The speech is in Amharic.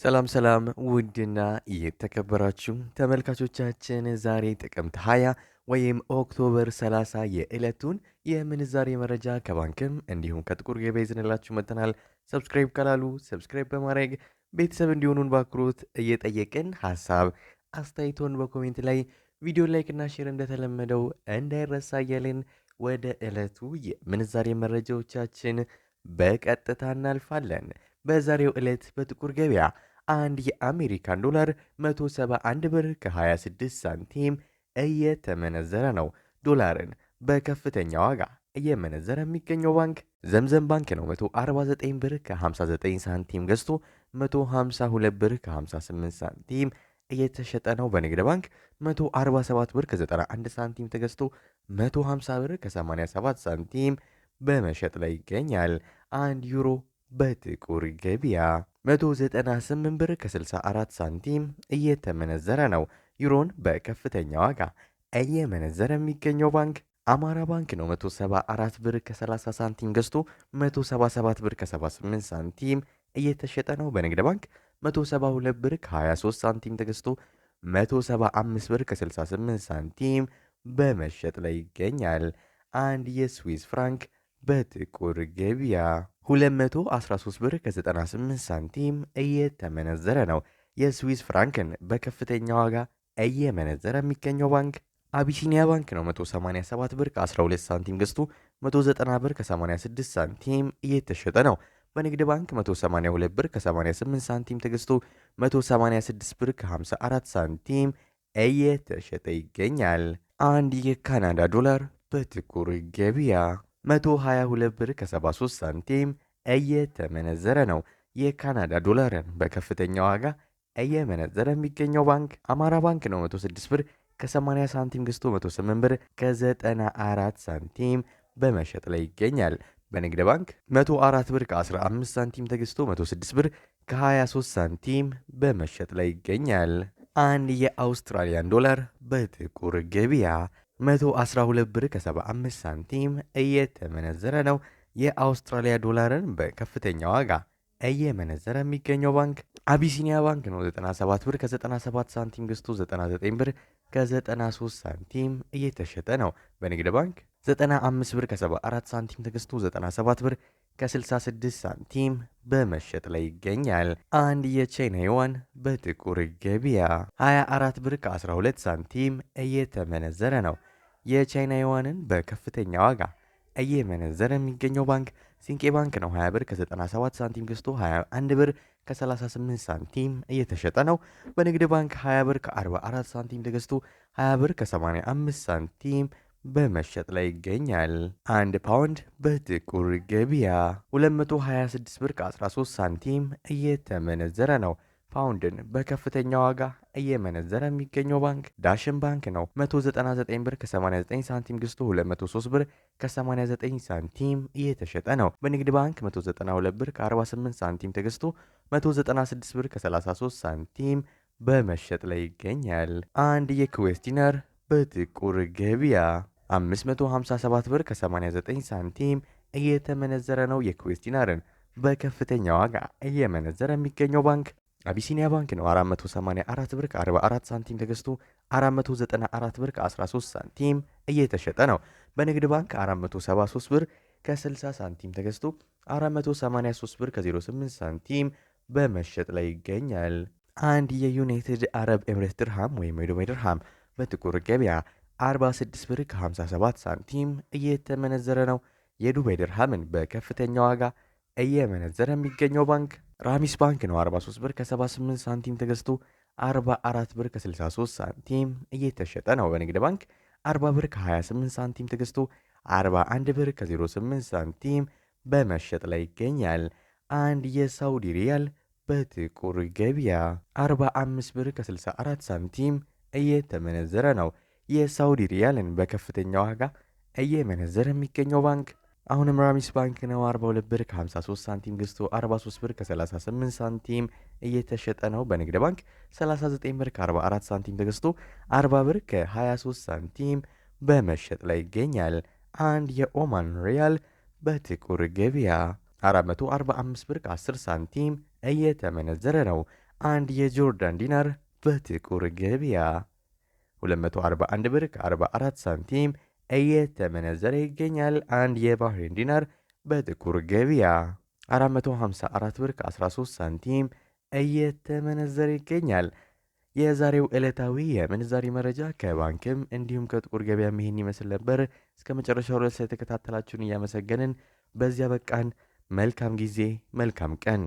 ሰላም ሰላም ውድና የተከበራችሁ ተመልካቾቻችን ዛሬ ጥቅምት 20 ወይም ኦክቶበር 30 የዕለቱን የምንዛሬ መረጃ ከባንክም እንዲሁም ከጥቁር ገበያ ይዘንላችሁ መጥተናል። ሰብስክራይብ ካላሉ ሰብስክራይብ በማድረግ ቤተሰብ እንዲሆኑን በአክብሮት እየጠየቅን ሀሳብ አስተያየቶን በኮሜንት ላይ ቪዲዮ ላይክና ሼር እንደተለመደው እንዳይረሳ እያልን ወደ ዕለቱ የምንዛሬ መረጃዎቻችን በቀጥታ እናልፋለን። በዛሬው ዕለት በጥቁር ገበያ አንድ የአሜሪካን ዶላር 171 ብር ከ26 ሳንቲም እየተመነዘረ ነው። ዶላርን በከፍተኛ ዋጋ እየመነዘረ የሚገኘው ባንክ ዘምዘም ባንክ ነው። 149 ብር ከ59 ሳንቲም ገዝቶ 152 ብር ከ58 ሳንቲም እየተሸጠ ነው። በንግድ ባንክ 147 ብር ከ91 ሳንቲም ተገዝቶ 150 ብር ከ87 ሳንቲም በመሸጥ ላይ ይገኛል። አንድ ዩሮ በጥቁር ገበያ 198 ብር ከ64 ሳንቲም እየተመነዘረ ነው። ዩሮን በከፍተኛ ዋጋ እየመነዘረ የሚገኘው ባንክ አማራ ባንክ ነው። 174 ብር ከ30 ሳንቲም ገዝቶ 177 ብር ከ78 ሳንቲም እየተሸጠ ነው። በንግድ ባንክ 172 ብር ከ23 ሳንቲም ተገዝቶ 175 ብር ከ68 ሳንቲም በመሸጥ ላይ ይገኛል። አንድ የስዊስ ፍራንክ በጥቁር ገበያ 213 ብር ከ98 ሳንቲም እየተመነዘረ ነው። የስዊስ ፍራንክን በከፍተኛ ዋጋ እየመነዘረ የሚገኘው ባንክ አቢሲኒያ ባንክ ነው። 187 ብር ከ12 ሳንቲም ገዝቶ 190 ብር ከ86 ሳንቲም እየተሸጠ ነው። በንግድ ባንክ 182 ብር ከ88 ሳንቲም ተገዝቶ 186 ብር ከ54 ሳንቲም እየተሸጠ ይገኛል። አንድ የካናዳ ዶላር በጥቁር ገበያ 122 ብር ከ73 ሳንቲም እየተመነዘረ ነው። የካናዳ ዶላርን በከፍተኛ ዋጋ እየመነዘረ የሚገኘው ባንክ አማራ ባንክ ነው። 106 ብር ከ80 ሳንቲም ገዝቶ 108 ብር ከ94 ሳንቲም በመሸጥ ላይ ይገኛል። በንግድ ባንክ 104 ብር ከ15 ሳንቲም ተገዝቶ 106 ብር ከ23 ሳንቲም በመሸጥ ላይ ይገኛል። አንድ የአውስትራሊያን ዶላር በጥቁር ገበያ 112 ብር ከ75 ሳንቲም እየተመነዘረ ነው። የአውስትራሊያ ዶላርን በከፍተኛ ዋጋ እየመነዘረ የሚገኘው ባንክ አቢሲኒያ ባንክ ነው። 97 ብር ከ97 ሳንቲም ገዝቶ 99 ብር ከ93 ሳንቲም እየተሸጠ ነው። በንግድ ባንክ 95 ብር ከ74 ሳንቲም ተገዝቶ 97 ብር ከ66 ሳንቲም በመሸጥ ላይ ይገኛል። አንድ የቻይና ዩዋን በጥቁር ገበያ 24 ብር ከ12 ሳንቲም እየተመነዘረ ነው። የቻይና ዩዋንን በከፍተኛ ዋጋ እየመነዘረ የሚገኘው ባንክ ሲንቄ ባንክ ነው። 20 ብር ከ97 ሳንቲም ገዝቶ 21 ብር ከ38 ሳንቲም እየተሸጠ ነው። በንግድ ባንክ 20 ብር ከ44 ሳንቲም ተገዝቶ 20 ብር ከ85 ሳንቲም በመሸጥ ላይ ይገኛል። አንድ ፓውንድ በጥቁር ገበያ 226 ብር ከ13 ሳንቲም እየተመነዘረ ነው። ፓውንድን በከፍተኛ ዋጋ እየመነዘረ የሚገኘው ባንክ ዳሽን ባንክ ነው። 199 ብር ከ89 ሳንቲም ገዝቶ 203 ብር ከ89 ሳንቲም እየተሸጠ ነው። በንግድ ባንክ 192 ብር ከ48 ሳንቲም ተገዝቶ 196 ብር ከ33 ሳንቲም በመሸጥ ላይ ይገኛል። አንድ የኩዌስ ዲናር በጥቁር ገበያ 557 ብር ከ89 ሳንቲም እየተመነዘረ ነው። የኩዌስ ዲናርን በከፍተኛ ዋጋ እየመነዘረ የሚገኘው ባንክ አቢሲኒያ ባንክ ነው። 484 ብር ከ44 ሳንቲም ተገዝቶ 494 ብር ከ13 ሳንቲም እየተሸጠ ነው። በንግድ ባንክ 473 ብር ከ60 ሳንቲም ተገዝቶ 483 ብር ከ08 ሳንቲም በመሸጥ ላይ ይገኛል። አንድ የዩናይትድ አረብ ኤምሬት ድርሃም ወይም የዱባይ ድርሃም በጥቁር ገበያ 46 ብር ከ57 ሳንቲም እየተመነዘረ ነው። የዱባይ ድርሃምን በከፍተኛ ዋጋ እየመነዘረ የሚገኘው ባንክ ራሚስ ባንክ ነው። 43 ብር ከ78 ሳንቲም ተገዝቶ 44 ብር ከ63 ሳንቲም እየተሸጠ ነው። በንግድ ባንክ 40 ብር ከ28 ሳንቲም ተገዝቶ 41 ብር ከ08 ሳንቲም በመሸጥ ላይ ይገኛል። አንድ የሳውዲ ሪያል በጥቁር ገበያ 45 ብር ከ64 ሳንቲም እየተመነዘረ ነው። የሳውዲ ሪያልን በከፍተኛ ዋጋ እየመነዘረ የሚገኘው ባንክ አሁንም ራሚስ ባንክ ነው። 42 ብር ከ53 ሳንቲም ገዝቶ 43 ብር ከ38 ሳንቲም እየተሸጠ ነው። በንግድ ባንክ 39 ብር ከ44 ሳንቲም ተገዝቶ 40 ብር ከ23 ሳንቲም በመሸጥ ላይ ይገኛል። አንድ የኦማን ሪያል በጥቁር ገበያ 445 ብር ከ10 ሳንቲም እየተመነዘረ ነው። አንድ የጆርዳን ዲናር በጥቁር ገበያ 241 ብር ከ44 ሳንቲም እየተመነዘረ ይገኛል። አንድ የባህሬን ዲናር በጥቁር ገበያ 454 ብር ከ13 ሳንቲም እየተመነዘረ ይገኛል። የዛሬው ዕለታዊ የምንዛሬ መረጃ ከባንክም እንዲሁም ከጥቁር ገበያ ይህን ይመስል ነበር። እስከ መጨረሻው ድረስ ስለተከታተላችሁን እያመሰገንን በዚያ በቃን። መልካም ጊዜ፣ መልካም ቀን